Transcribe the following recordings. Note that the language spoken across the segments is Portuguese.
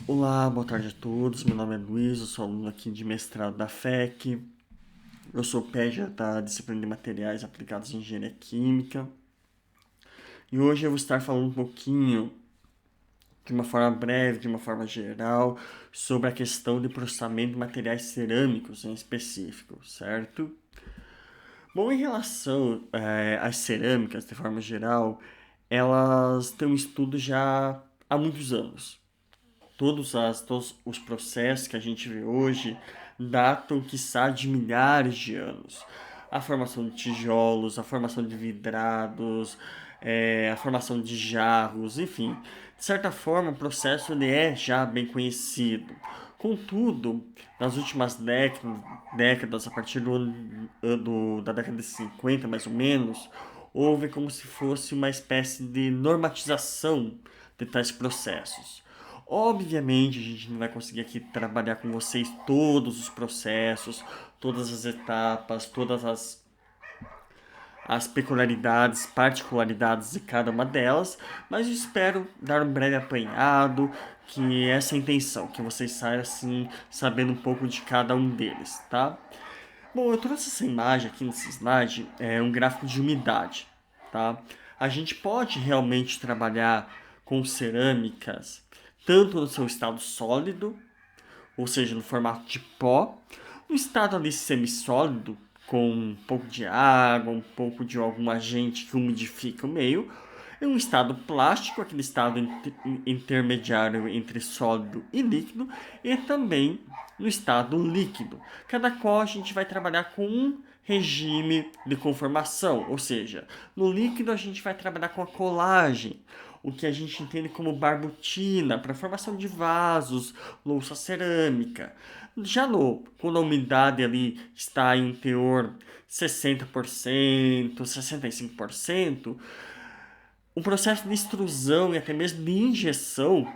Olá, boa tarde a todos. Meu nome é Luiz, eu sou aluno aqui de mestrado da FEC. Eu sou PEja da disciplina de Materiais Aplicados em Engenharia Química. E hoje eu vou estar falando um pouquinho, de uma forma breve, de uma forma geral, sobre a questão de processamento de materiais cerâmicos em específico, certo? Bom, em relação às cerâmicas, de forma geral, elas têm um estudo já há muitos anos. Todos os processos que a gente vê hoje datam, quiçá, de milhares de anos. A formação de tijolos, a formação de vidrados, a formação de jarros, enfim. De certa forma, o processo ele é já bem conhecido. Contudo, nas últimas décadas a partir da década de 50 mais ou menos, houve como se fosse uma espécie de normatização de tais processos. Obviamente, a gente não vai conseguir aqui trabalhar com vocês todos os processos, todas as etapas, todas as peculiaridades, particularidades de cada uma delas, mas eu espero dar um breve apanhado, que essa é a intenção, que vocês saiam assim, sabendo um pouco de cada um deles, tá? Bom, eu trouxe essa imagem aqui nesse slide, é um gráfico de umidade, tá? A gente pode realmente trabalhar com cerâmicas tanto no seu estado sólido, ou seja, no formato de pó, no estado ali semissólido, com um pouco de água, um pouco de algum agente que umidifica o meio, em um estado plástico, aquele estado intermediário entre sólido e líquido, e também no estado líquido, cada qual a gente vai trabalhar com um regime de conformação, ou seja, no líquido a gente vai trabalhar com a colagem, o que a gente entende como barbutina, para formação de vasos, louça cerâmica. Já no, quando a umidade ali está em um teor 60%, 65%, o processo de extrusão e até mesmo de injeção,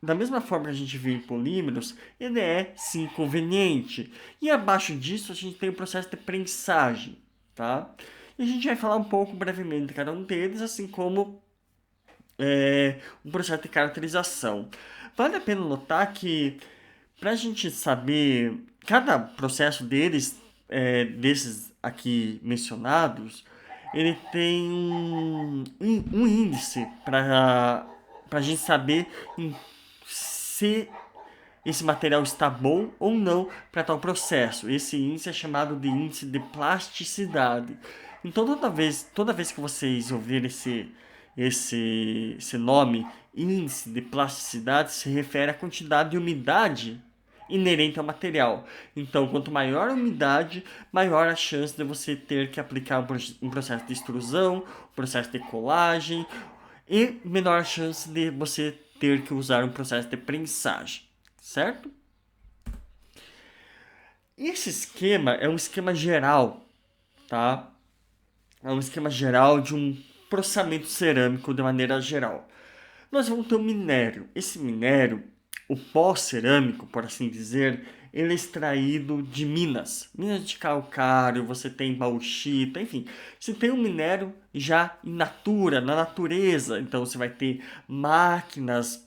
da mesma forma que a gente vê em polímeros, ele é sim conveniente. E abaixo disso a gente tem o processo de prensagem, tá? E a gente vai falar um pouco brevemente de cada um deles, assim como um processo de caracterização. Vale a pena notar que, para a gente saber, cada processo desses aqui mencionados, ele tem um índice para a gente saber se esse material está bom ou não para tal processo. Esse índice é chamado de índice de plasticidade. Então, toda vez que vocês ouvirem esse nome, índice de plasticidade, se refere à quantidade de umidade inerente ao material. Então, quanto maior a umidade, maior a chance de você ter que aplicar um processo de extrusão, um processo de colagem, e menor a chance de você ter que usar um processo de prensagem, certo? E esse esquema é um esquema geral, tá? É um esquema geral de um processamento cerâmico de maneira geral. Nós vamos ter um minério. Esse minério, o pó cerâmico, por assim dizer, ele é extraído de minas. Minas de calcário, você tem bauxita, enfim. Você tem um minério já in natura, na natureza. Então você vai ter máquinas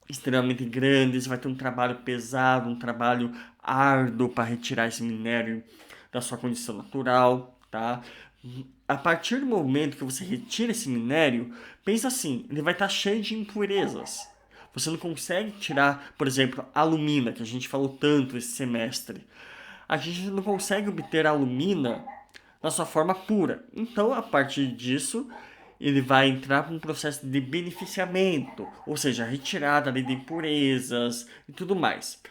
extremamente grandes, vai ter um trabalho pesado, um trabalho árduo para retirar esse minério da sua condição natural, tá? A partir do momento que você retira esse minério, pensa assim, ele vai estar cheio de impurezas. Você não consegue tirar, por exemplo, a alumina, que a gente falou tanto esse semestre. A gente não consegue obter a alumina na sua forma pura. Então, a partir disso, ele vai entrar para um processo de beneficiamento, ou seja, retirada ali de impurezas e tudo mais.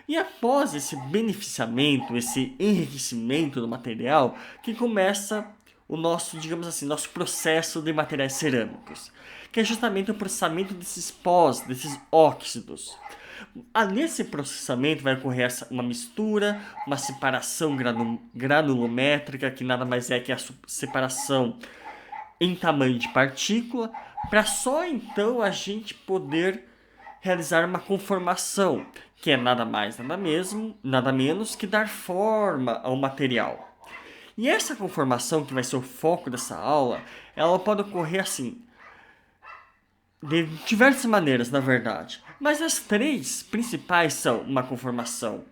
E após esse beneficiamento, esse enriquecimento do material, que começa o nosso, digamos assim, nosso processo de materiais cerâmicos, que é justamente o processamento desses pós, desses óxidos. Nesse processamento vai ocorrer uma mistura, uma separação granulométrica, que nada mais é que a separação em tamanho de partícula, para só então a gente poder realizar uma conformação, que é nada mais, nada menos que dar forma ao material. E essa conformação, que vai ser o foco dessa aula, ela pode ocorrer assim, de diversas maneiras, na verdade. Mas as três principais são uma conformação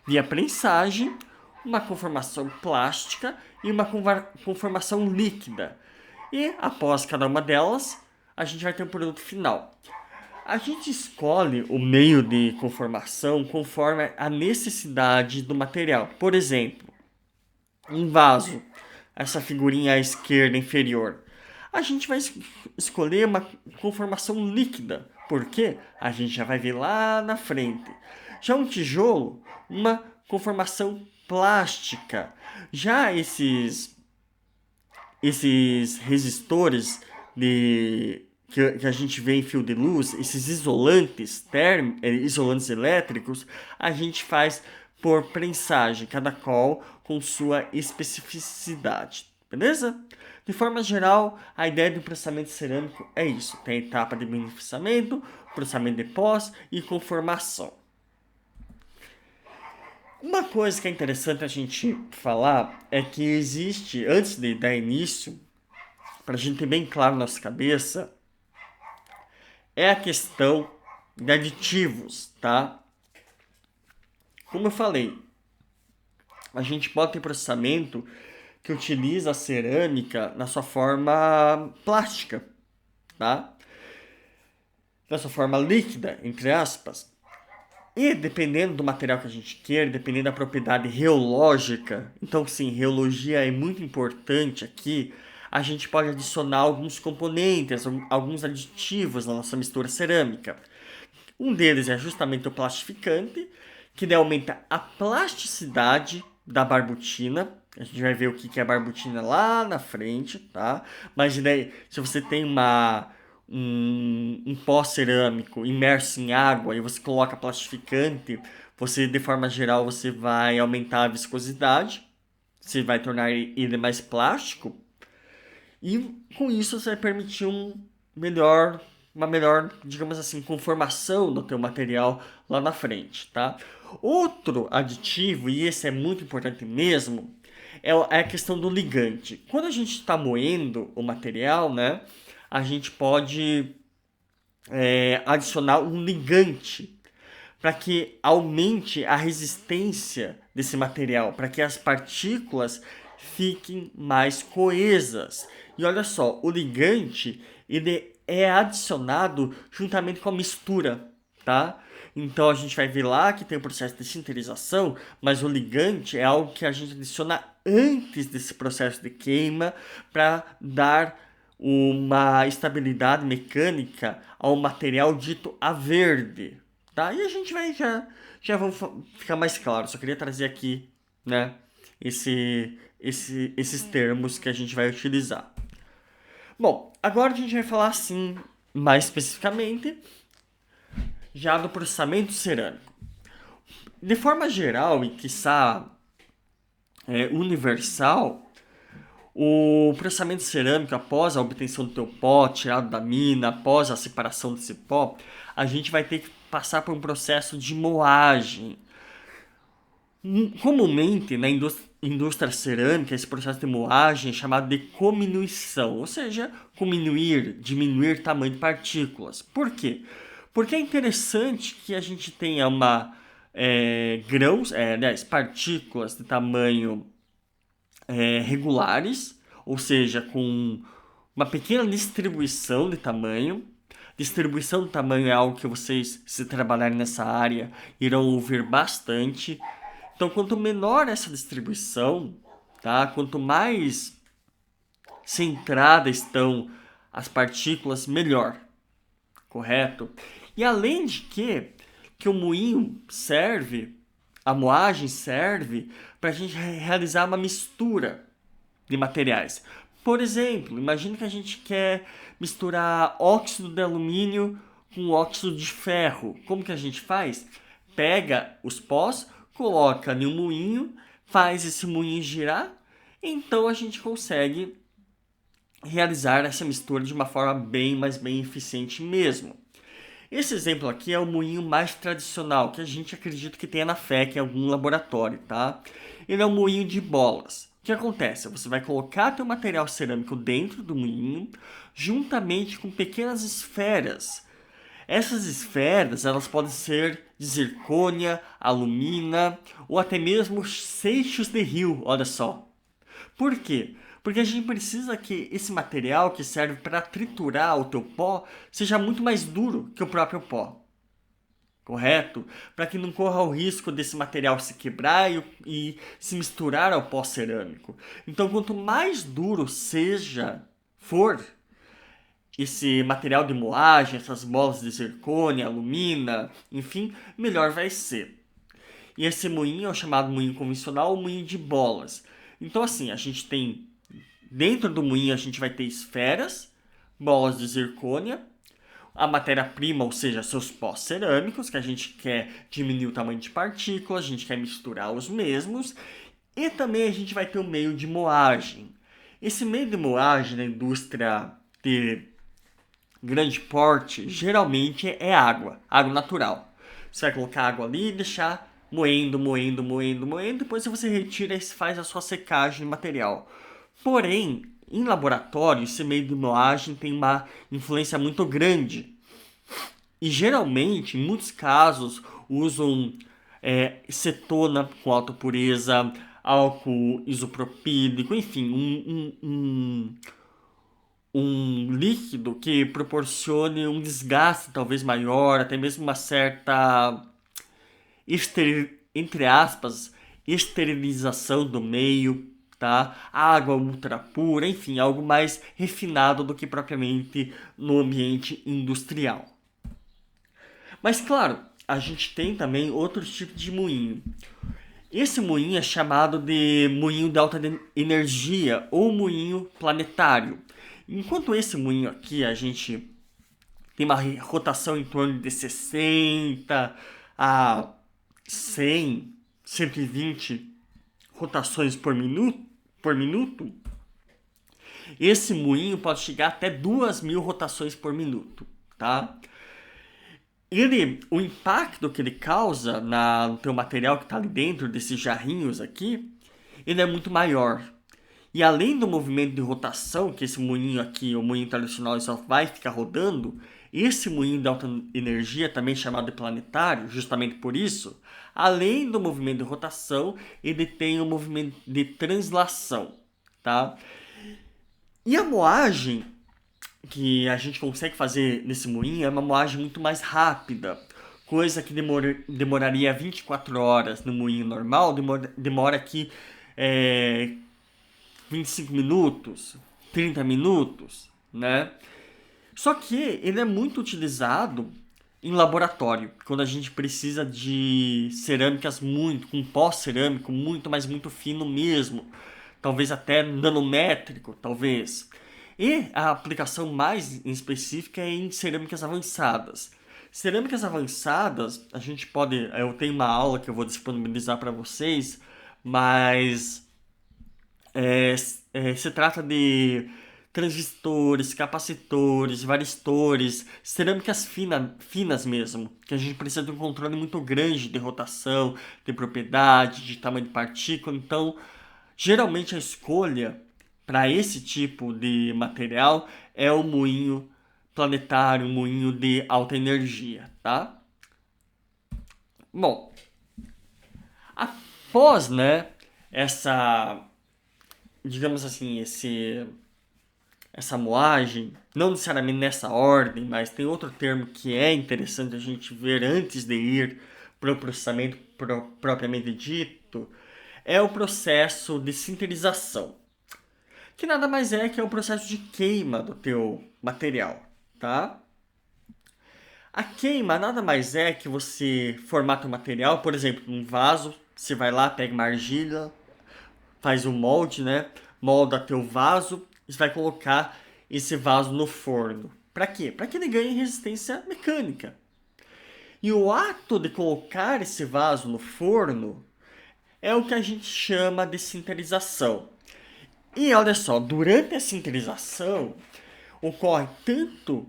via prensagem, uma conformação plástica e uma conformação líquida. E após cada uma delas, a gente vai ter um produto final. A gente escolhe o meio de conformação conforme a necessidade do material. Por exemplo, um vaso, essa figurinha à esquerda inferior. A gente vai escolher uma conformação líquida, porque a gente já vai ver lá na frente. Já um tijolo, uma conformação plástica. Já esses resistores que a gente vê em fio de luz, esses isolantes elétricos, a gente faz por prensagem, cada qual com sua especificidade, beleza? De forma geral, a ideia do processamento cerâmico é isso: tem a etapa de beneficiamento, processamento de pós e conformação. Uma coisa que é interessante a gente falar é que existe, antes de dar início, para a gente ter bem claro na nossa cabeça, é a questão de aditivos, tá? Como eu falei, a gente pode ter processamento que utiliza a cerâmica na sua forma plástica, tá? Na sua forma líquida, entre aspas. E dependendo do material que a gente quer, dependendo da propriedade reológica, então sim, reologia é muito importante aqui, a gente pode adicionar alguns componentes, alguns aditivos na nossa mistura cerâmica. Um deles é justamente o plastificante, que daí aumenta a plasticidade da barbutina. A gente vai ver o que é a barbutina lá na frente, tá? Mas daí, se você tem um pó cerâmico imerso em água e você coloca plastificante, você, de forma geral, você vai aumentar a viscosidade, você vai tornar ele mais plástico, e com isso você vai permitir uma melhor, digamos assim, conformação do teu material lá na frente, tá? Outro aditivo, e esse é muito importante mesmo, é a questão do ligante. Quando a gente está moendo o material, né, a gente pode adicionar um ligante para que aumente a resistência desse material, para que as partículas fiquem mais coesas. E olha só, o ligante ele é adicionado juntamente com a mistura, tá? Então a gente vai ver lá que tem o processo de sinterização, mas o ligante é algo que a gente adiciona antes desse processo de queima para dar uma estabilidade mecânica ao material dito a verde, tá? E a gente vai já vamos ficar mais claro. Só queria trazer aqui, né, esses termos que a gente vai utilizar. Bom, agora a gente vai falar assim mais especificamente já do processamento cerâmico. De forma geral e quiçá universal, o processamento cerâmico, após a obtenção do teu pó, tirado da mina, após a separação desse pó, a gente vai ter que passar por um processo de moagem. Comumente, na indústria cerâmica, esse processo de moagem é chamado de cominuição, ou seja, diminuir tamanho de partículas. Por quê? Porque é interessante que a gente tenha partículas de tamanho regulares, ou seja, com uma pequena distribuição de tamanho. Distribuição de tamanho é algo que vocês, se trabalharem nessa área, irão ouvir bastante. Então, quanto menor essa distribuição, tá? Quanto mais centradas estão as partículas, melhor, correto? E além de que o moinho serve, a moagem serve para a gente realizar uma mistura de materiais. Por exemplo, imagine que a gente quer misturar óxido de alumínio com óxido de ferro. Como que a gente faz? Pega os pós, coloca em um moinho, faz esse moinho girar, então a gente consegue realizar essa mistura de uma forma bem eficiente mesmo. Esse exemplo aqui é o moinho mais tradicional, que a gente acredita que tenha na FEC em algum laboratório, tá? Ele é um moinho de bolas. O que acontece? Você vai colocar teu material cerâmico dentro do moinho, juntamente com pequenas esferas. Essas esferas, elas podem ser de zircônia, alumina ou até mesmo seixos de rio, olha só. Por quê? Porque a gente precisa que esse material que serve para triturar o teu pó seja muito mais duro que o próprio pó. Correto? Para que não corra o risco desse material se quebrar e se misturar ao pó cerâmico. Então, quanto mais duro for esse material de moagem, essas bolas de zircônia, alumina, enfim, melhor vai ser. E esse moinho é o chamado moinho convencional ou moinho de bolas. Então, assim, a gente tem dentro do moinho a gente vai ter esferas, bolas de zircônia, a matéria-prima, ou seja, seus pós cerâmicos, que a gente quer diminuir o tamanho de partículas, a gente quer misturar os mesmos, e também a gente vai ter o meio de moagem. Esse meio de moagem na indústria de grande porte, geralmente é água natural. Você vai colocar água ali e deixar moendo, moendo, moendo, moendo, depois você retira e faz a sua secagem de material. Porém, em laboratório, esse meio de moagem tem uma influência muito grande. E geralmente, em muitos casos, usam cetona com alta pureza, álcool isopropílico, enfim, um líquido que proporcione um desgaste talvez maior, até mesmo uma certa, entre aspas, esterilização do meio, tá? Água ultra pura, enfim, algo mais refinado do que propriamente no ambiente industrial. Mas claro, a gente tem também outros tipos de moinho. Esse moinho é chamado de moinho de alta energia ou moinho planetário. Enquanto esse moinho aqui a gente tem uma rotação em torno de 60 a 100, 120 rotações por minuto, esse moinho pode chegar até 2.000 rotações por minuto, tá? O impacto que ele causa no teu material que está ali dentro desses jarrinhos aqui, ele é muito maior. E além do movimento de rotação, que esse moinho aqui, o moinho tradicional, só vai ficar rodando, esse moinho de alta energia, também chamado de planetário, justamente por isso, além do movimento de rotação, ele tem o movimento de translação, tá? E a moagem que a gente consegue fazer nesse moinho é uma moagem muito mais rápida. Coisa que demoraria 24 horas no moinho normal, demora aqui 25 minutos, 30 minutos, né? Só que ele é muito utilizado em laboratório, quando a gente precisa de cerâmicas com pó cerâmico muito, mas muito fino mesmo. Talvez até nanométrico, talvez. E a aplicação mais em específica é em cerâmicas avançadas. Cerâmicas avançadas, a gente pode... Eu tenho uma aula que eu vou disponibilizar para vocês, mas se trata de transistores, capacitores, varistores, cerâmicas finas mesmo, que a gente precisa de um controle muito grande de rotação, de propriedade, de tamanho de partícula. Então, geralmente a escolha para esse tipo de material é o moinho planetário, moinho de alta energia, tá? Bom, após, né, digamos assim, essa moagem, não necessariamente nessa ordem, mas tem outro termo que é interessante a gente ver antes de ir para o processamento propriamente dito, é o processo de sinterização, que nada mais é que o processo de queima do teu material, tá? A queima nada mais é que você formata o material, por exemplo, num vaso, você vai lá, pega uma argila, faz o molde, né? Molda teu vaso e vai colocar esse vaso no forno. Para quê? Para que ele ganhe resistência mecânica. E o ato de colocar esse vaso no forno é o que a gente chama de sinterização. E olha só, durante a sinterização ocorre tanto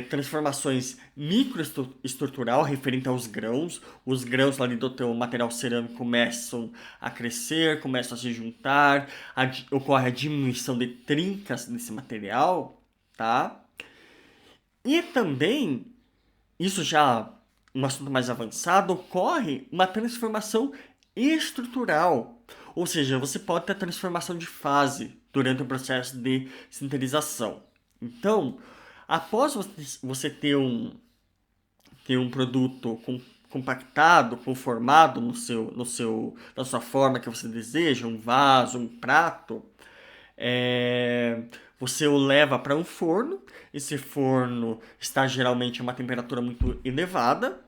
transformações microestrutural referente aos grãos. Os grãos ali do teu material cerâmico começam a crescer, começam a se juntar, ocorre a diminuição de trincas nesse material, tá? E também isso já um assunto mais avançado, ocorre uma transformação estrutural. Ou seja, você pode ter transformação de fase durante o processo de sintetização. Então, após você ter um produto compactado, conformado na sua forma que você deseja, um vaso, um prato, é, você o leva para um forno. Esse forno está geralmente a uma temperatura muito elevada.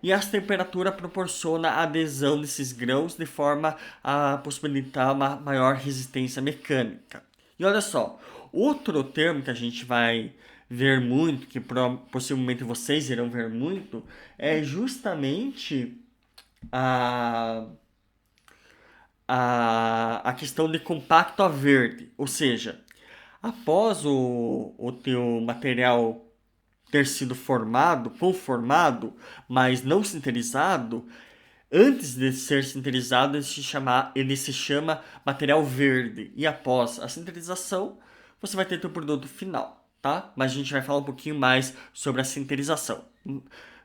E essa temperatura proporciona a adesão desses grãos de forma a possibilitar uma maior resistência mecânica. E olha só, outro termo que a gente vai ver muito, que possivelmente vocês irão ver muito, é justamente a, a questão de compacto a verde. Ou seja, após o teu material ter sido conformado, mas não sinterizado, antes de ser sinterizado, ele se chama material verde. E após a sinterização, você vai ter seu produto final, tá? Mas a gente vai falar um pouquinho mais sobre a sinterização.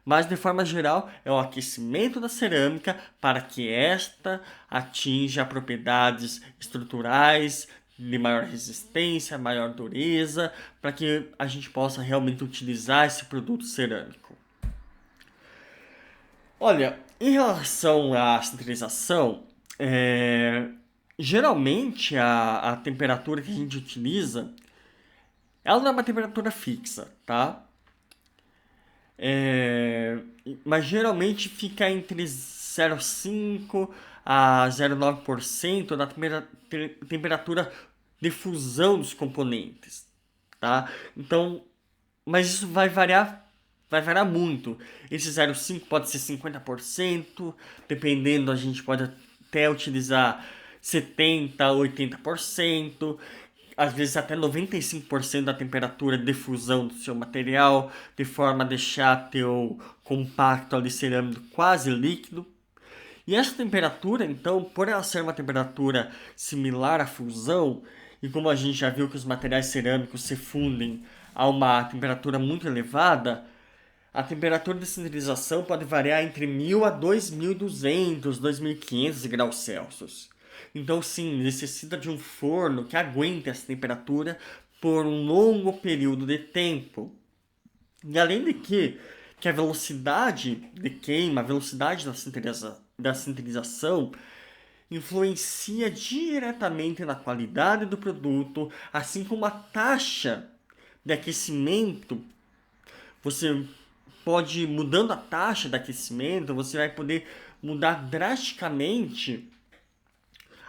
Mas, de forma geral, é o aquecimento da cerâmica para que esta atinja propriedades estruturais de maior resistência, maior dureza, para que a gente possa realmente utilizar esse produto cerâmico. Olha, em relação à sinterização, geralmente a temperatura que a gente utiliza, ela não é uma temperatura fixa, tá? Mas geralmente fica entre 0,5 a 0,9% da temperatura de fusão dos componentes, tá? Então, mas isso vai variar muito. Esse 0,5 pode ser 50%, dependendo, a gente pode até utilizar 70, 80%, às vezes até 95% da temperatura de fusão do seu material, de forma a deixar teu compacto ali cerâmico quase líquido. E essa temperatura, então, por ela ser uma temperatura similar à fusão, e como a gente já viu que os materiais cerâmicos se fundem a uma temperatura muito elevada, a temperatura de sintetização pode variar entre 1000 a 2200, 2500 graus Celsius. Então, sim, necessita de um forno que aguente essa temperatura por um longo período de tempo. E além de que a velocidade de queima, a velocidade da sintetização influencia diretamente na qualidade do produto, assim como a taxa de aquecimento. Você pode, mudando a taxa de aquecimento, você vai poder mudar drasticamente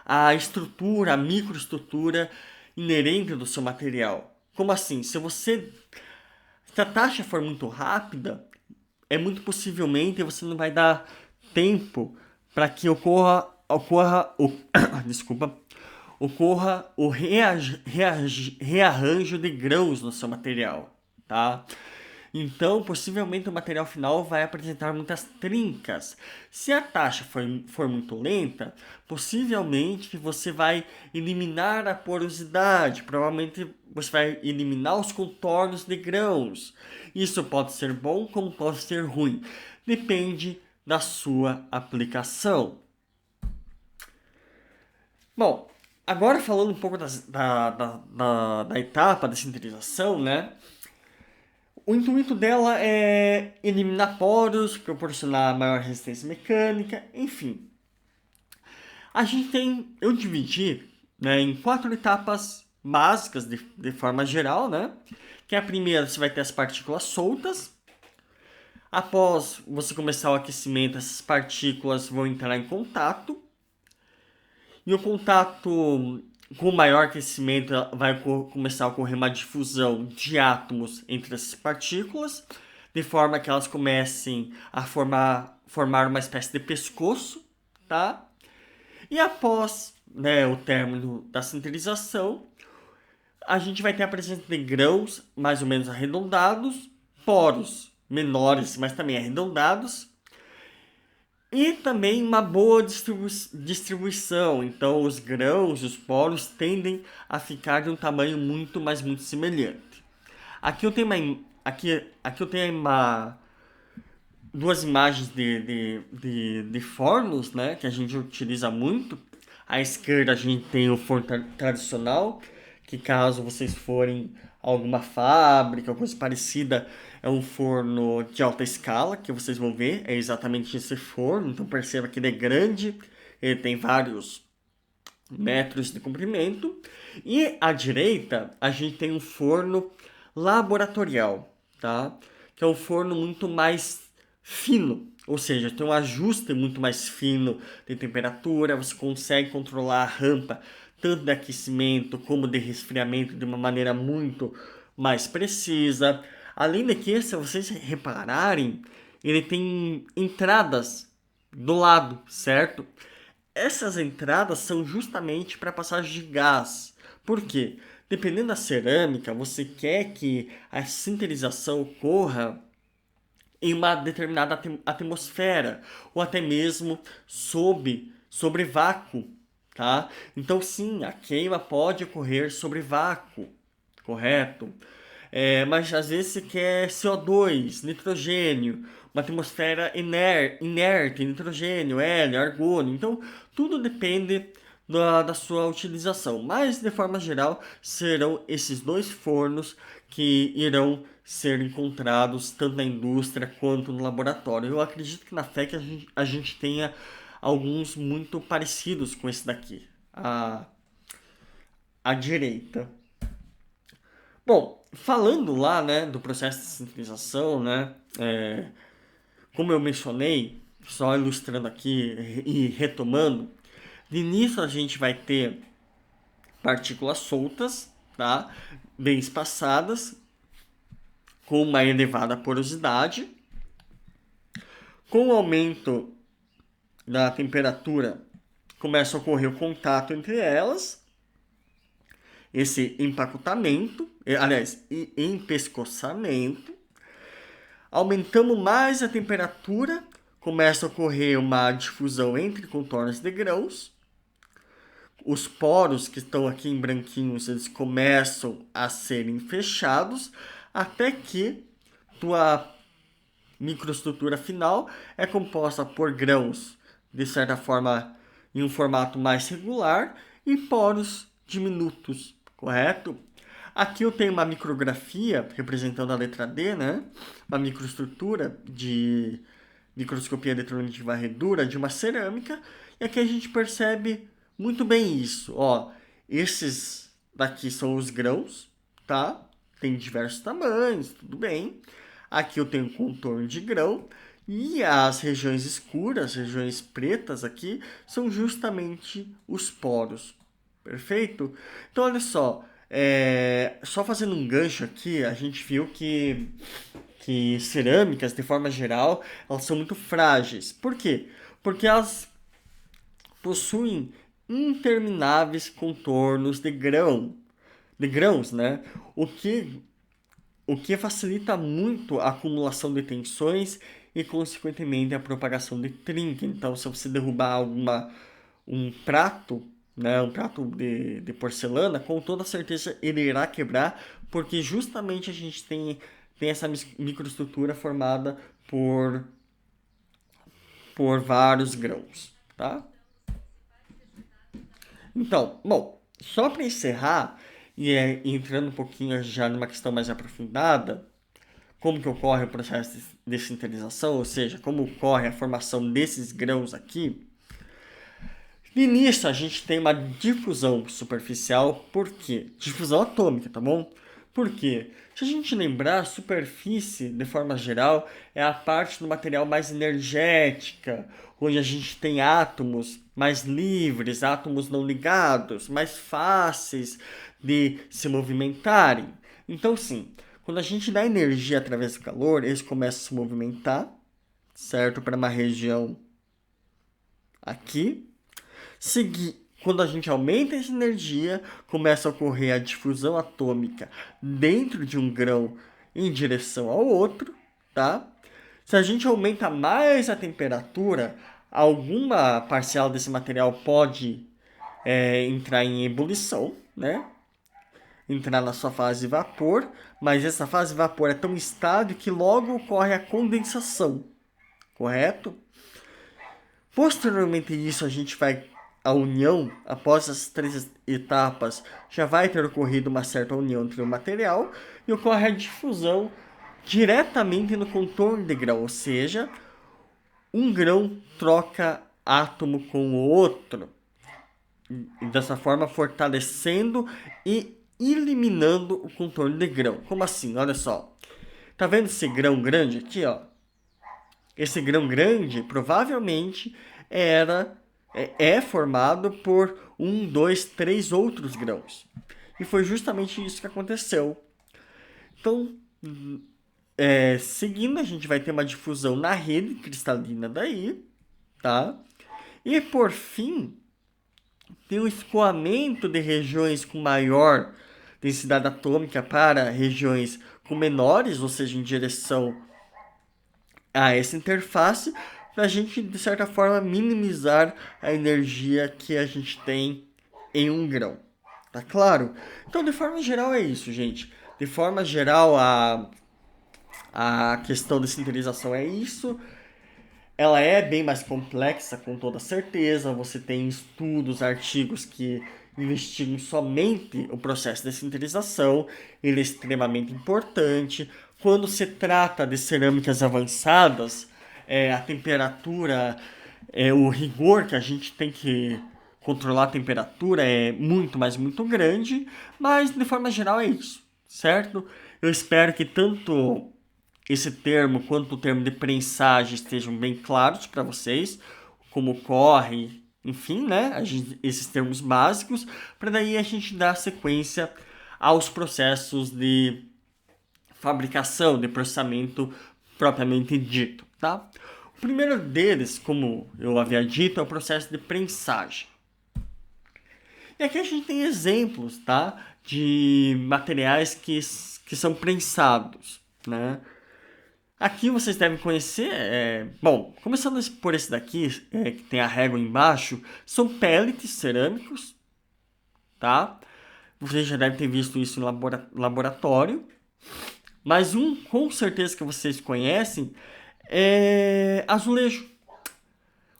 a estrutura, a microestrutura inerente do seu material. Como assim? Se a taxa for muito rápida, é muito possivelmente você não vai dar tempo para que desculpa, ocorra o rearranjo de grãos no seu material, tá? Então, possivelmente o material final vai apresentar muitas trincas. Se a taxa for muito lenta, possivelmente você vai eliminar a porosidade, provavelmente você vai eliminar os contornos de grãos. Isso pode ser bom como pode ser ruim, depende da sua aplicação. Bom, agora falando um pouco da etapa de sintetização, né? O intuito dela é eliminar poros, proporcionar maior resistência mecânica, enfim. Eu dividi, né, em 4 etapas básicas de forma geral, né? Que a primeira, você vai ter as partículas soltas. Após você começar o aquecimento, essas partículas vão entrar em contato. E o contato com maior aquecimento vai começar a ocorrer uma difusão de átomos entre essas partículas, de forma que elas comecem a formar uma espécie de pescoço, tá? E após, né, o término da sintetização, a gente vai ter a presença de grãos mais ou menos arredondados, poros menores, mas também arredondados, e também uma boa distribuição. Então, os grãos, os poros tendem a ficar de um tamanho muito semelhante. Aqui eu tenho duas imagens de fornos, né, que a gente utiliza muito. À esquerda a gente tem o forno tradicional, que caso vocês forem a alguma fábrica ou coisa parecida, é um forno de alta escala, que vocês vão ver, é exatamente esse forno. Então perceba que ele é grande, ele tem vários metros de comprimento. E à direita a gente tem um forno laboratorial, tá? Que é um forno muito mais fino, ou seja, tem um ajuste muito mais fino de temperatura, você consegue controlar a rampa tanto de aquecimento como de resfriamento de uma maneira muito mais precisa. Além de que, se vocês repararem, ele tem entradas do lado, certo? Essas entradas são justamente para passagem de gás. Por quê? Dependendo da cerâmica, você quer que a sinterização ocorra em uma determinada atmosfera ou até mesmo sobre vácuo, tá? Então sim, a queima pode ocorrer sobre vácuo, correto? Mas às vezes você quer CO2, nitrogênio, uma atmosfera inerte, nitrogênio, hélio, argônio. Então, tudo depende da sua utilização. Mas, de forma geral, serão esses dois fornos que irão ser encontrados tanto na indústria quanto no laboratório. Eu acredito que na FEC a gente tenha alguns muito parecidos com esse daqui, a direita. Bom, falando lá, né, do processo de sintetização, né, como eu mencionei, só ilustrando aqui e retomando, de início a gente vai ter partículas soltas, tá, bem espaçadas, com uma elevada porosidade. Com o aumento da temperatura, começa a ocorrer o contato entre elas, esse empacotamento, aliás, empescoçamento. Aumentando mais a temperatura, começa a ocorrer uma difusão entre contornos de grãos. Os poros que estão aqui em branquinhos, eles começam a serem fechados, até que tua microestrutura final é composta por grãos, de certa forma, em um formato mais regular, e poros diminutos, correto? Aqui eu tenho uma micrografia representando a letra D, né? Uma microestrutura de microscopia eletrônica de varredura de uma cerâmica. E aqui a gente percebe muito bem isso. Ó, esses daqui são os grãos, tá? Tem diversos tamanhos, tudo bem. Aqui eu tenho um contorno de grão. E as regiões escuras, regiões pretas aqui, são justamente os poros. Perfeito? Então, olha só. Só fazendo um gancho aqui, a gente viu que cerâmicas, de forma geral, elas são muito frágeis. Por quê? Porque elas possuem intermináveis contornos de grãos, né? O que facilita muito a acumulação de tensões e, consequentemente, a propagação de trinca. Então, se você derrubar um prato, né, um prato de porcelana, com toda certeza ele irá quebrar, porque justamente a gente tem essa microestrutura formada por vários grãos, tá? Então, bom, só para encerrar e entrando um pouquinho já numa questão mais aprofundada, como que ocorre o processo de sintetização, ou seja, como ocorre a formação desses grãos aqui. No início a gente tem uma difusão superficial, por quê? Difusão atômica, tá bom? Por quê? Se a gente lembrar, a superfície, de forma geral, é a parte do material mais energética, onde a gente tem átomos mais livres, átomos não ligados, mais fáceis de se movimentarem. Então, sim, quando a gente dá energia através do calor, eles começam a se movimentar, certo? Para uma região aqui. Quando a gente aumenta essa energia, começa a ocorrer a difusão atômica dentro de um grão em direção ao outro, tá? Se a gente aumenta mais a temperatura, alguma parcial desse material pode entrar em ebulição, né? Entrar na sua fase vapor, mas essa fase vapor é tão estável que logo ocorre a condensação, correto? Posteriormente isso, a união, após as 3 etapas, já vai ter ocorrido uma certa união entre o material e ocorre a difusão diretamente no contorno de grão, ou seja, um grão troca átomo com o outro, e dessa forma fortalecendo e eliminando o contorno de grão. Como assim? Olha só. Tá vendo esse grão grande aqui, ó? Esse grão grande provavelmente é formado por 1, 2, 3 outros grãos. E foi justamente isso que aconteceu. Então, seguindo, a gente vai ter uma difusão na rede cristalina daí, tá? E por fim, tem o escoamento de regiões com maior densidade atômica para regiões com menores, ou seja, em direção a essa interface, para a gente, de certa forma, minimizar a energia que a gente tem em um grão. Tá claro? Então, de forma geral, é isso, gente. De forma geral, a questão da sintetização é isso. Ela é bem mais complexa, com toda certeza. Você tem estudos, artigos que investigam somente o processo de sintetização. Ele é extremamente importante. Quando se trata de cerâmicas avançadas, a temperatura, o rigor que a gente tem que controlar a temperatura é muito, mas muito grande. Mas, de forma geral, é isso, certo? Eu espero que tanto esse termo quanto o termo de prensagem estejam bem claros para vocês, como corre, enfim, né? Esses termos básicos, para daí a gente dar sequência aos processos de fabricação, de processamento propriamente dito, tá? O primeiro deles, como eu havia dito, é o processo de prensagem. E aqui a gente tem exemplos, tá? De materiais que são prensados, né? Aqui vocês devem conhecer, bom, começando por esse daqui, que tem a régua embaixo, são pellets cerâmicos, tá? Vocês já devem ter visto isso no laboratório. Mas um, com certeza, que vocês conhecem é azulejo.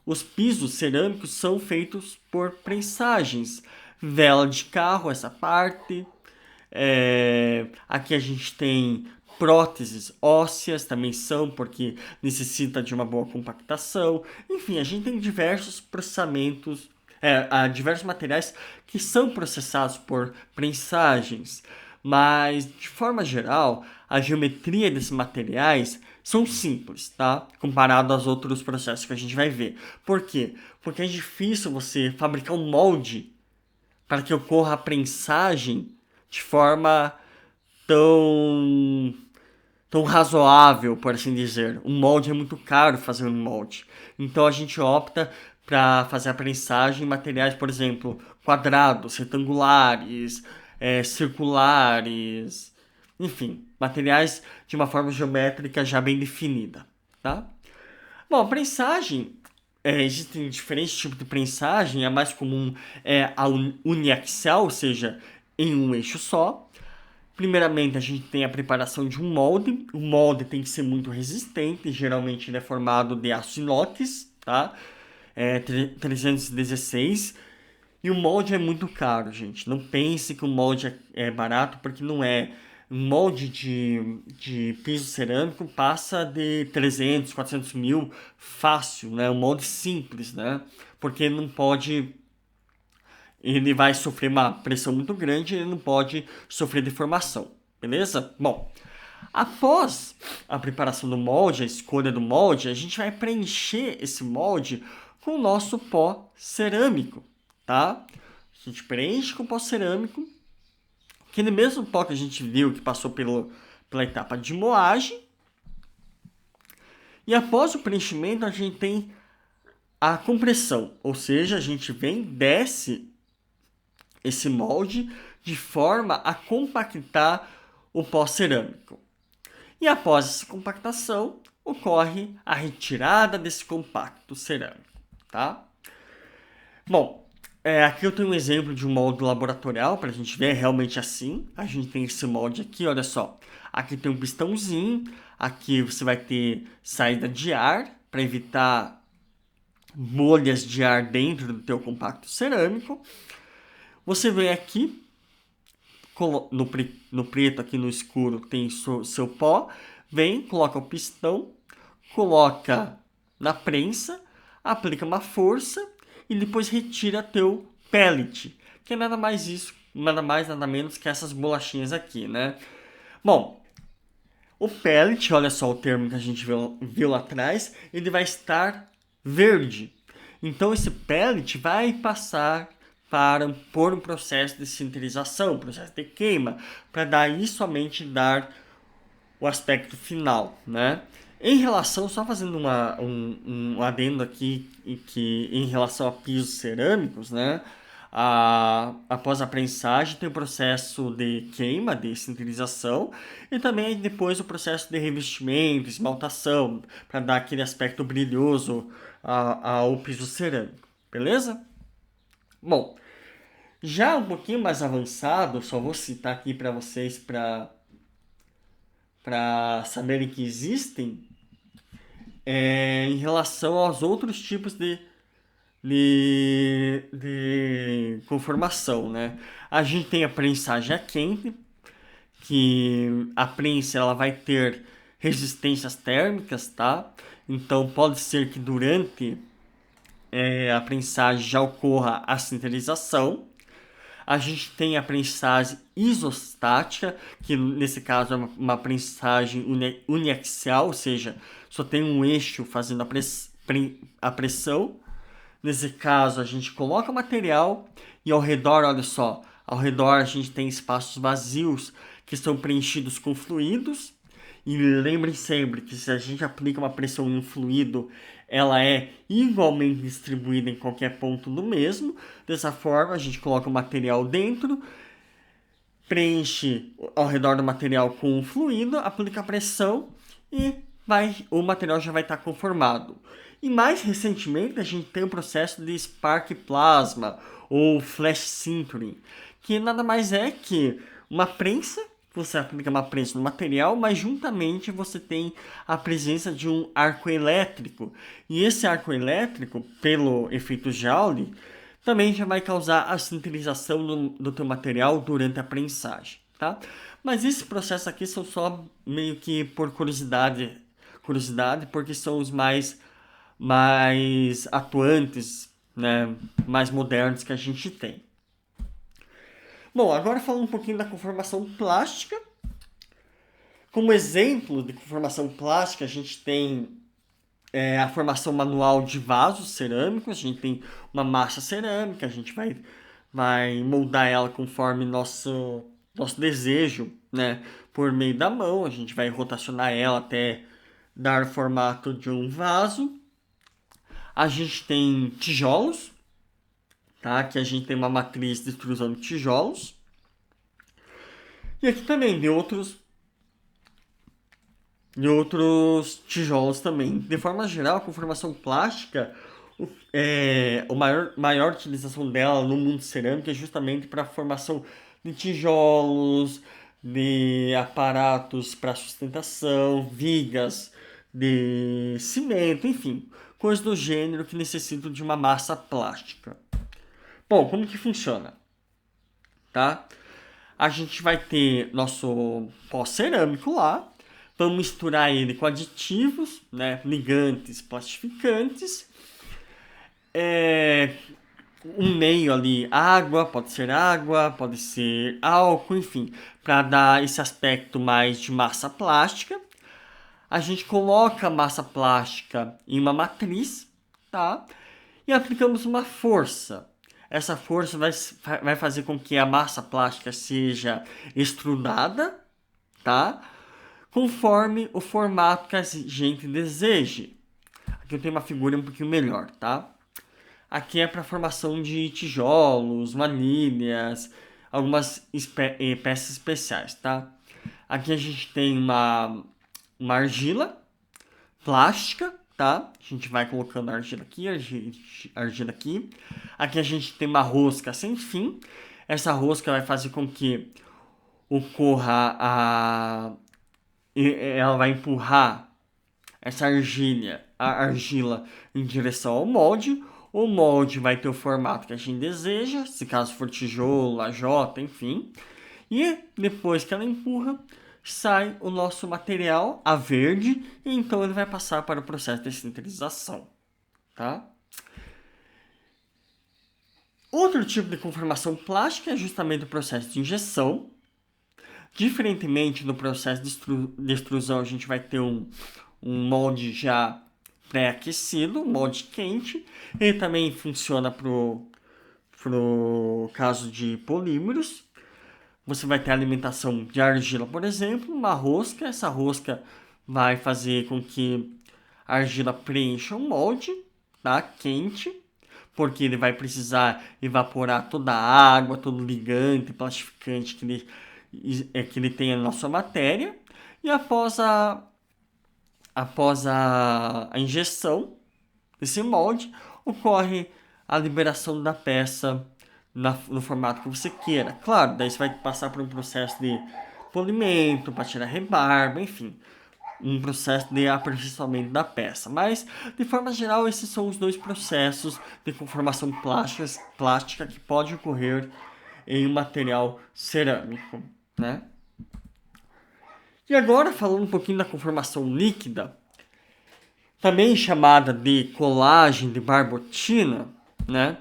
Os pisos cerâmicos são feitos por prensagens. Vela de carro, essa parte. Aqui a gente tem próteses ósseas, também são, porque necessita de uma boa compactação. Enfim, a gente tem diversos processamentos, há diversos materiais que são processados por prensagens. Mas, de forma geral, a geometria desses materiais são simples, tá? Comparado aos outros processos que a gente vai ver. Por quê? Porque é difícil você fabricar um molde para que ocorra a prensagem de forma tão razoável, por assim dizer. Um molde é muito caro fazer um molde. Então a gente opta para fazer a prensagem em materiais, por exemplo, quadrados, retangulares, circulares, enfim, materiais de uma forma geométrica já bem definida, tá? Bom, a prensagem, existem diferentes tipos de prensagem. A mais comum é a uniaxial, ou seja, em um eixo só. Primeiramente, a gente tem a preparação de um molde. O molde tem que ser muito resistente, geralmente ele é formado de aço inox, tá? 316. E o molde é muito caro, gente. Não pense que o molde é barato, porque não é. Um molde de piso cerâmico passa de 300, 400 mil fácil, né? Um molde simples, né? Porque não pode... Ele vai sofrer uma pressão muito grande e ele não pode sofrer deformação, beleza? Bom, após a preparação do molde, a escolha do molde, a gente vai preencher esse molde com o nosso pó cerâmico, tá? A gente preenche com pó cerâmico, aquele mesmo pó que a gente viu que passou pela etapa de moagem. E após o preenchimento, a gente tem a compressão, ou seja, a gente desce esse molde de forma a compactar o pó cerâmico. E após essa compactação, ocorre a retirada desse compacto cerâmico, tá? Bom, aqui eu tenho um exemplo de um molde laboratorial para a gente ver realmente assim. A gente tem esse molde aqui, olha só. Aqui tem um pistãozinho, aqui você vai ter saída de ar, para evitar bolhas de ar dentro do teu compacto cerâmico. Você vem aqui, no preto, aqui no escuro, tem seu pó. Vem, coloca o pistão, coloca na prensa, aplica uma força e depois retira teu pellet, que é nada mais, nada menos que essas bolachinhas aqui, né? Bom, o pellet, olha só o termo que a gente viu lá atrás, ele vai estar verde. Então esse pellet vai passar por um processo de sinterização, processo de queima, para daí somente dar o aspecto final, né? Em relação, só fazendo um adendo aqui, que em relação a pisos cerâmicos, né? Após a prensagem tem o processo de queima, de sinterização, e também depois o processo de revestimento, esmaltação, para dar aquele aspecto brilhoso ao piso cerâmico, beleza? Bom, já um pouquinho mais avançado, só vou citar aqui para vocês para saberem que existem, em relação aos outros tipos de conformação, né? A gente tem a prensagem a quente, que a prensa ela vai ter resistências térmicas, tá? Então pode ser que durante a prensagem já ocorra a sinterização. A gente tem a prensagem isostática, que nesse caso é uma prensagem uniaxial, ou seja, só tem um eixo fazendo a pressão. Nesse caso, a gente coloca o material e ao redor, olha só, ao redor a gente tem espaços vazios que são preenchidos com fluidos. E lembrem sempre que se a gente aplica uma pressão em um fluido, ela é igualmente distribuída em qualquer ponto do mesmo. Dessa forma, a gente coloca o material dentro, preenche ao redor do material com o fluido, aplica a pressão e o material já vai estar conformado. E mais recentemente, a gente tem o processo de Spark Plasma ou Flash Sintering, que nada mais é que uma prensa. Você aplica uma prensa no material, mas juntamente você tem a presença de um arco elétrico. E esse arco elétrico, pelo efeito Joule, também já vai causar a sintetização do teu material durante a prensagem, tá? Mas esse processo aqui são só meio que por curiosidade, porque são os mais atuantes, né? Mais modernos que a gente tem. Bom, agora falando um pouquinho da conformação plástica. Como exemplo de conformação plástica, a gente tem a formação manual de vasos cerâmicos. A gente tem uma massa cerâmica, a gente vai moldar ela conforme nosso desejo, né? Por meio da mão, a gente vai rotacionar ela até dar formato de um vaso. A gente tem tijolos, tá? Aqui a gente tem uma matriz de extrusão de tijolos. E aqui também de outros tijolos também. De forma geral, a conformação plástica, a maior utilização dela no mundo cerâmico é justamente para a formação de tijolos, de aparatos para sustentação, vigas de cimento, enfim, coisas do gênero que necessitam de uma massa plástica. Bom, como que funciona? Tá? A gente vai ter nosso pó cerâmico lá, vamos misturar ele com aditivos, né, ligantes, plastificantes, um meio ali, pode ser álcool, enfim, para dar esse aspecto mais de massa plástica. A gente coloca a massa plástica em uma matriz, tá? E aplicamos uma força. Essa força vai fazer com que a massa plástica seja extrudada, tá? Conforme o formato que a gente deseje. Aqui eu tenho uma figura um pouquinho melhor, tá? Aqui é para formação de tijolos, manilhas, algumas peças especiais, tá? Aqui a gente tem uma argila plástica, tá? A gente vai colocando argila aqui, argila aqui. Aqui a gente tem uma rosca sem fim. Essa rosca vai fazer com que ocorra ela vai empurrar a argila em direção ao molde. O molde vai ter o formato que a gente deseja, se caso for tijolo, lajota, enfim. E depois que ela empurra, sai o nosso material, a verde, e então ele vai passar para o processo de sintetização, tá? Outro tipo de conformação plástica é justamente o processo de injeção. Diferentemente do processo de extrusão, a gente vai ter um molde já pré-aquecido, um molde quente. Ele também funciona para o caso de polímeros. Você vai ter alimentação de argila, por exemplo, uma rosca. Essa rosca vai fazer com que a argila preencha o molde, tá? Quente, porque ele vai precisar evaporar toda a água, todo o ligante, plastificante que ele tem na sua matéria. E após a injeção desse molde, ocorre a liberação da peça no formato que você queira. Claro, daí você vai passar por um processo de polimento, para tirar rebarba, enfim, um processo de aperfeiçoamento da peça. Mas, de forma geral, esses são os dois processos de conformação plástica que pode ocorrer em um material cerâmico, né? E agora, falando um pouquinho da conformação líquida, também chamada de colagem de barbotina, né?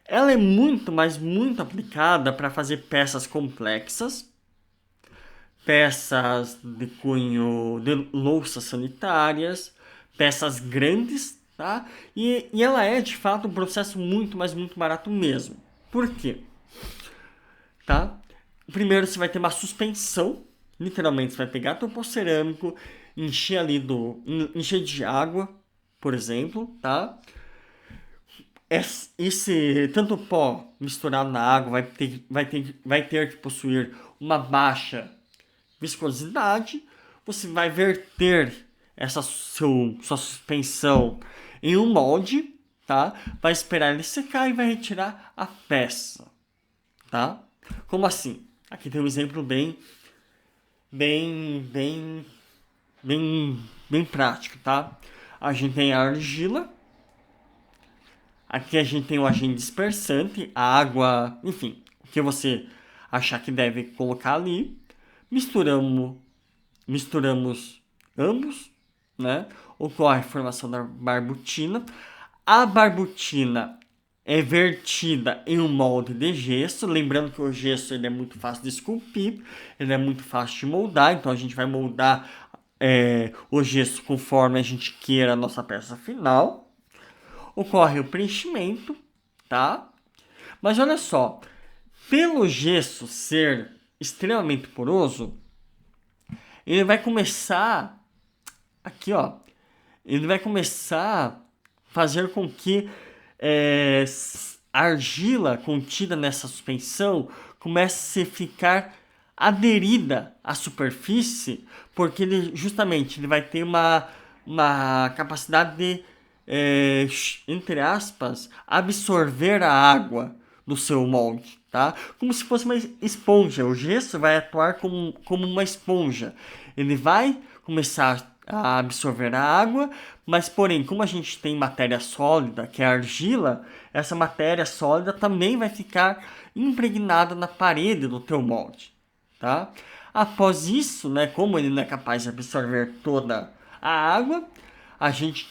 Ela é muito, mas muito aplicada para fazer peças complexas, peças de cunho de louças sanitárias, peças grandes, tá? E ela é, de fato, um processo muito, mas muito barato mesmo. Por quê? Tá? Primeiro você vai ter uma suspensão, literalmente você vai pegar teu pó cerâmico, encher de água, por exemplo, tá? Esse tanto pó misturado na água vai ter que possuir uma baixa viscosidade. Você vai verter essa sua suspensão em um molde, tá? Vai esperar ele secar e vai retirar a peça, tá? Como assim? Aqui tem um exemplo bem prático, tá? A gente tem a argila. Aqui a gente tem o agente dispersante, a água, enfim, o que você achar que deve colocar ali. Misturamos ambos, né? Ocorre a formação da barbotina. A barbotina é vertida em um molde de gesso. Lembrando que o gesso ele é muito fácil de esculpir, ele é muito fácil de moldar. Então a gente vai moldar o gesso conforme a gente queira a nossa peça final. Ocorre o preenchimento, tá? Mas olha só, pelo gesso ser extremamente poroso, ele vai começar aqui, ó. Ele vai começar a fazer com que a argila contida nessa suspensão comece a ficar aderida à superfície, porque ele vai ter uma capacidade de, entre aspas, absorver a água do seu molde, tá? Como se fosse uma esponja. O gesso vai atuar como uma esponja. Ele vai começar a absorver a água, mas porém, como a gente tem matéria sólida, que é a argila, essa matéria sólida também vai ficar impregnada na parede do teu molde, tá? Após isso, né, como ele não é capaz de absorver toda a água, a gente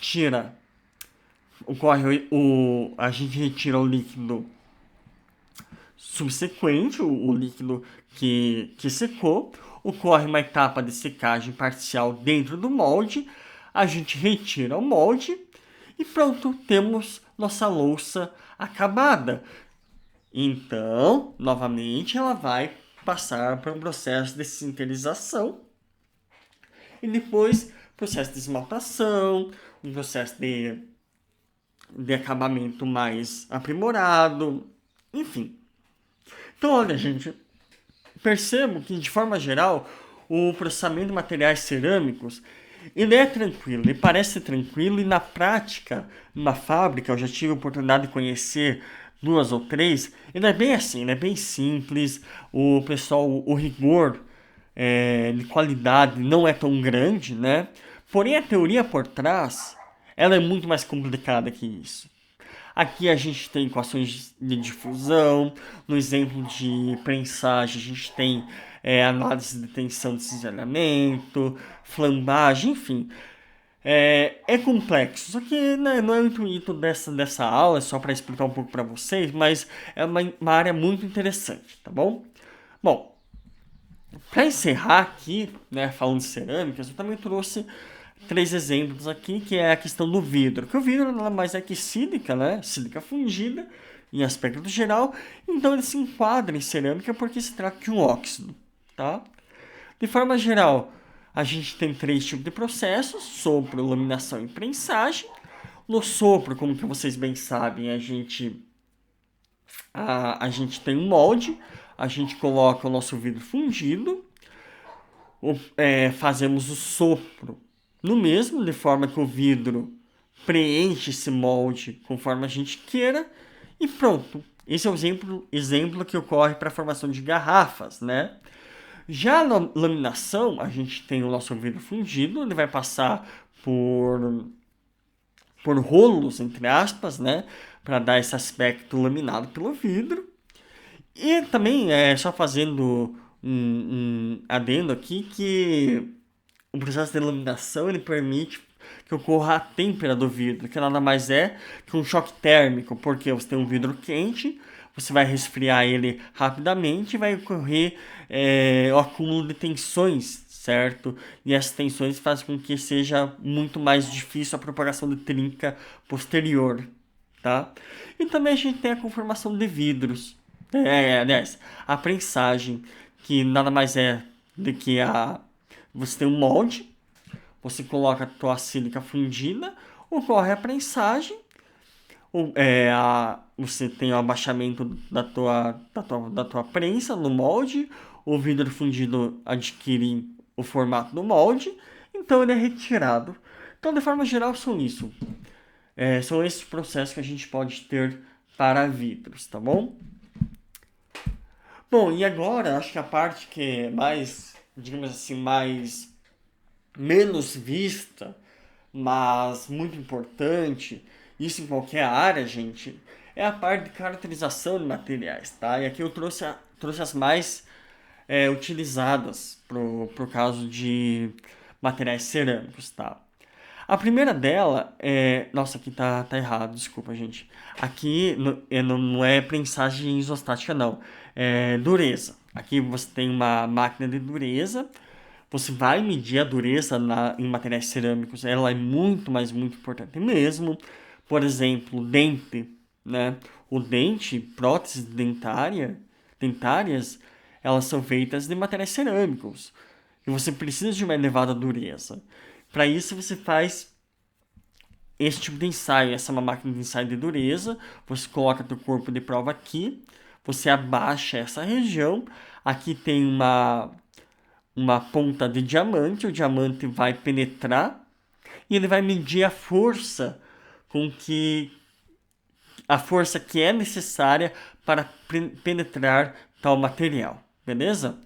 retira o líquido subsequente, o líquido que secou. Ocorre uma etapa de secagem parcial dentro do molde, a gente retira o molde e pronto, temos nossa louça acabada. Então, novamente, ela vai passar por um processo de sintetização e depois processo de esmaltação, um processo de acabamento mais aprimorado, enfim. Então, olha, gente, percebo que, de forma geral, o processamento de materiais cerâmicos, ele é tranquilo, ele parece tranquilo e na prática, na fábrica, eu já tive a oportunidade de conhecer 2 ou 3, ele é bem assim, ele é bem simples, o pessoal, o rigor de qualidade não é tão grande, né? Porém, a teoria por trás, ela é muito mais complicada que isso. Aqui a gente tem equações de difusão, no exemplo de prensagem a gente tem análise de tensão de cisalhamento, flambagem, enfim. É complexo, só que né, não é o intuito dessa aula, é só para explicar um pouco para vocês, mas é uma área muito interessante, tá bom? Bom, para encerrar aqui, né, falando de cerâmicas, eu também trouxe 3 exemplos aqui, que é a questão do vidro. Que o vidro nada mais é que sílica, né? Sílica fundida, em aspecto geral. Então ele se enquadra em cerâmica porque se trata de um óxido, tá? De forma geral, a gente tem 3 tipos de processos: sopro, laminação e prensagem. No sopro, como que vocês bem sabem, a gente tem um molde, a gente coloca o nosso vidro fundido, fazemos o sopro no mesmo, de forma que o vidro preenche esse molde conforme a gente queira, e pronto. Esse é o exemplo que ocorre para a formação de garrafas, né? Já na laminação, a gente tem o nosso vidro fundido, ele vai passar por rolos, entre aspas, né? Para dar esse aspecto laminado pelo vidro. E também, só fazendo um adendo aqui, que o processo de laminação ele permite que ocorra a têmpera do vidro, que nada mais é que um choque térmico, porque você tem um vidro quente, você vai resfriar ele rapidamente e vai ocorrer o acúmulo de tensões, certo? E essas tensões fazem com que seja muito mais difícil a propagação de trinca posterior, tá? E também a gente tem a conformação de vidros, aliás, a prensagem, que nada mais é do que você tem um molde, você coloca a tua sílica fundida, ocorre a prensagem, você tem o abaixamento da tua prensa no molde, o vidro fundido adquire o formato do molde, então ele é retirado. Então, de forma geral, são isso. São esses processos que a gente pode ter para vidros, tá bom? Bom, e agora, acho que a parte que é mais, digamos assim, menos vista, mas muito importante, isso em qualquer área, gente, é a parte de caracterização de materiais, tá? E aqui eu trouxe as mais utilizadas pro caso de materiais cerâmicos, tá? A primeira dela é. Nossa, aqui tá errado, desculpa, gente. Aqui não é prensagem isostática, não. É dureza. Aqui você tem uma máquina de dureza. Você vai medir a dureza em materiais cerâmicos. Ela é muito, mas muito importante mesmo. Por exemplo, dente, né? O dente, próteses dentárias, elas são feitas de materiais cerâmicos. E você precisa de uma elevada dureza. Para isso você faz esse tipo de ensaio. Essa é uma máquina de ensaio de dureza. Você coloca teu corpo de prova aqui. Você abaixa essa região. Aqui tem uma ponta de diamante. O diamante vai penetrar e ele vai medir a força que é necessária para penetrar tal material, beleza?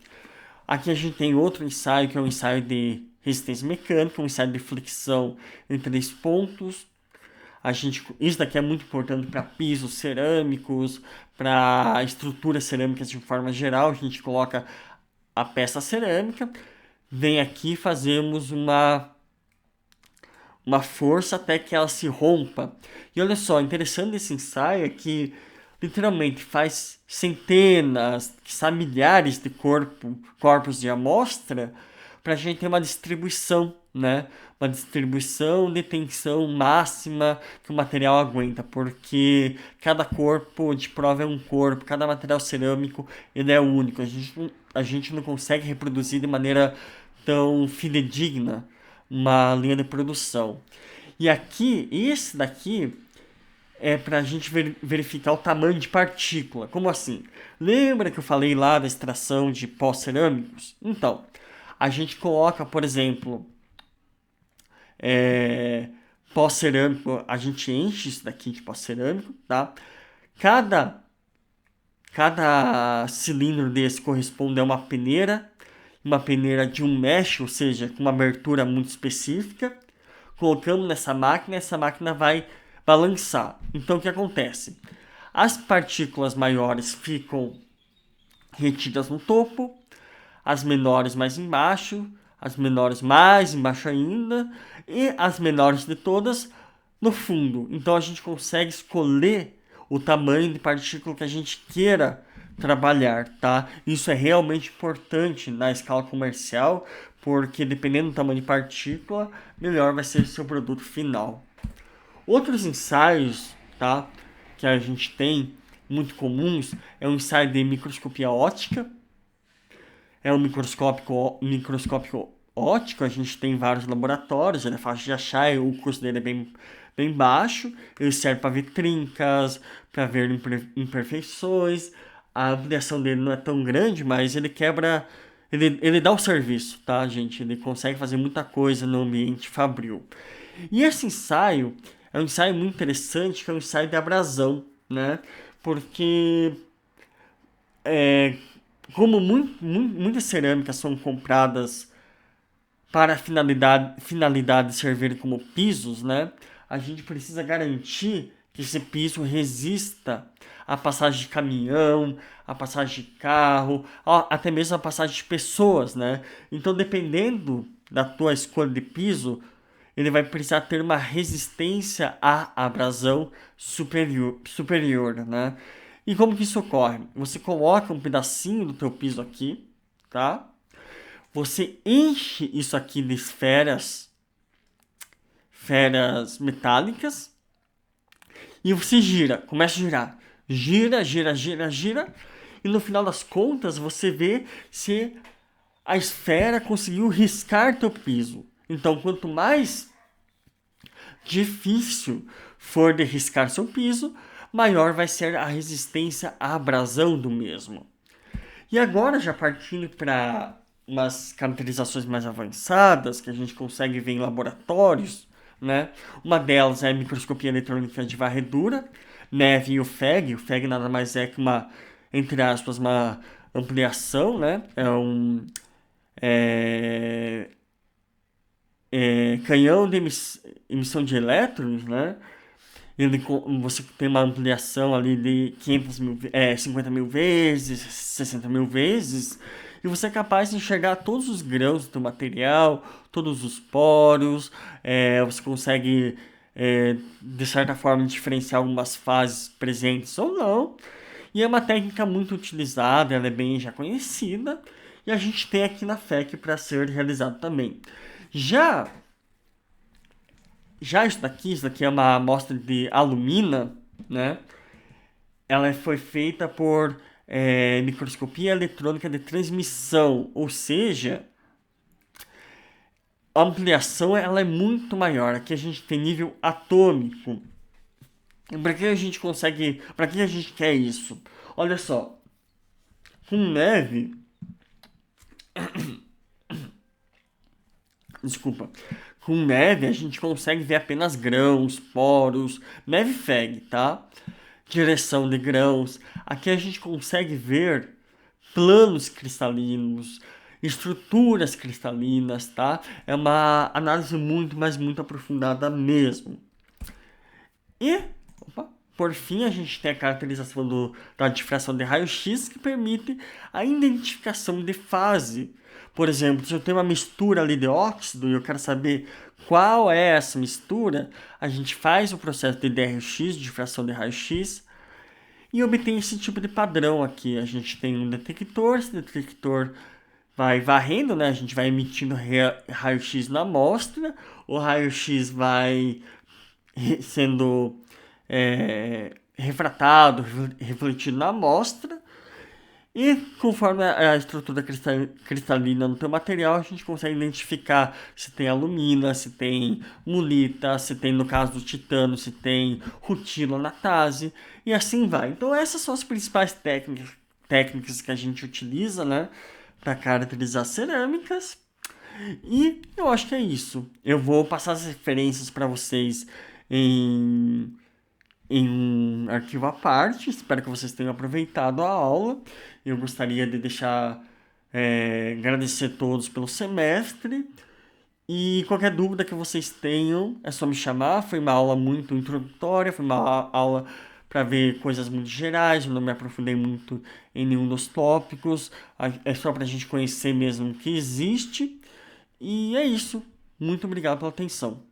Aqui a gente tem outro ensaio, que é um ensaio de resistência mecânica, um ensaio de flexão em 3 pontos. Isso daqui é muito importante para pisos cerâmicos, para estruturas cerâmicas de forma geral. A gente coloca a peça cerâmica, vem aqui, fazemos uma força até que ela se rompa. E olha só, interessante desse ensaio é que literalmente faz centenas, quizá milhares de corpos de amostra para a gente ter uma distribuição, né? Uma distribuição de tensão máxima que o material aguenta, porque cada corpo de prova é um corpo, cada material cerâmico ele é único. A gente não consegue reproduzir de maneira tão fidedigna uma linha de produção. E aqui, esse daqui é para a gente verificar o tamanho de partícula. Como assim? Lembra que eu falei lá da extração de pós cerâmicos? Então, a gente coloca, por exemplo, pó cerâmico, a gente enche isso daqui de pó cerâmico, tá? Cada cilindro desse corresponde a uma peneira. uma peneira de 1 mesh, ou seja, com uma abertura muito específica, colocando nessa máquina, essa máquina vai balançar. Então o que acontece? As partículas maiores ficam retidas no topo, as menores mais embaixo, as menores mais embaixo ainda, e as menores de todas no fundo. Então a gente consegue escolher o tamanho de partícula que a gente queira trabalhar, tá? Isso é realmente importante na escala comercial, porque dependendo do tamanho de partícula, melhor vai ser o seu produto final. Outros ensaios, tá, que a gente tem muito comuns é o ensaio de microscopia óptica. É um microscópio óptico, a gente tem vários laboratórios, ele é fácil de achar, o custo dele é bem baixo, ele serve para ver trincas, para ver imperfeições, a ampliação dele não é tão grande, mas ele quebra, ele dá o serviço, tá, gente? Ele consegue fazer muita coisa no ambiente fabril. E esse ensaio é um ensaio muito interessante, que é um ensaio de abrasão, né? Porque como muitas cerâmicas são compradas para a finalidade de servir como pisos, né? A gente precisa garantir que esse piso resista à passagem de caminhão, à passagem de carro, até mesmo à passagem de pessoas, né? Então, dependendo da tua escolha de piso, ele vai precisar ter uma resistência à abrasão superior, né? E como que isso ocorre? Você coloca um pedacinho do teu piso aqui, tá? Você enche isso aqui de esferas metálicas, e você gira, começa a girar. Gira, e no final das contas você vê se a esfera conseguiu riscar teu piso. Então, quanto mais difícil for de riscar seu piso, maior vai ser a resistência à abrasão do mesmo. E agora, já partindo para umas caracterizações mais avançadas, que a gente consegue ver em laboratórios, né? Uma delas é a microscopia eletrônica de varredura, NEV e o FEG. O FEG nada mais é que uma, entre aspas, uma ampliação, né? Canhão de emissão de elétrons, né? Você tem uma ampliação ali de 50 mil vezes, 60 mil vezes, e você é capaz de enxergar todos os grãos do material, todos os poros, você consegue, de certa forma, diferenciar algumas fases presentes ou não, e é uma técnica muito utilizada, ela é bem já conhecida, e a gente tem aqui na FEC para ser realizado também. Já isso daqui é uma amostra de alumina, né? Ela foi feita por microscopia eletrônica de transmissão, ou seja, a ampliação ela é muito maior. Aqui a gente tem nível atômico. Para que a gente quer isso? Olha só, com neve, desculpa, com neve a gente consegue ver apenas grãos, poros, neve FEG, tá? Direção de grãos. Aqui a gente consegue ver planos cristalinos, estruturas cristalinas, tá? É uma análise muito, mas muito aprofundada mesmo. E, por fim, a gente tem a caracterização da difração de raio-x, que permite a identificação de fase. Por exemplo, se eu tenho uma mistura ali de óxido e eu quero saber qual é essa mistura, a gente faz o processo de DRX, difração de raio-x, e obtém esse tipo de padrão aqui. A gente tem um detector, esse detector vai varrendo, né? A gente vai emitindo raio-x na amostra, o raio-x vai sendo refratado, refletido na amostra, e conforme a estrutura cristalina no teu material, a gente consegue identificar se tem alumina, se tem mulita, se tem, no caso do titânio, se tem rutilo natase, e assim vai. Então essas são as principais técnicas que a gente utiliza, né, para caracterizar cerâmicas. E eu acho que é isso. Eu vou passar as referências para vocês em um arquivo à parte. Espero que vocês tenham aproveitado a aula. Eu gostaria de deixar Agradecer a todos pelo semestre. E qualquer dúvida que vocês tenham, é só me chamar. Foi uma aula muito introdutória, foi uma aula para ver coisas muito gerais, eu não me aprofundei muito em nenhum dos tópicos. É só para a gente conhecer mesmo o que existe. E é isso. Muito obrigado pela atenção.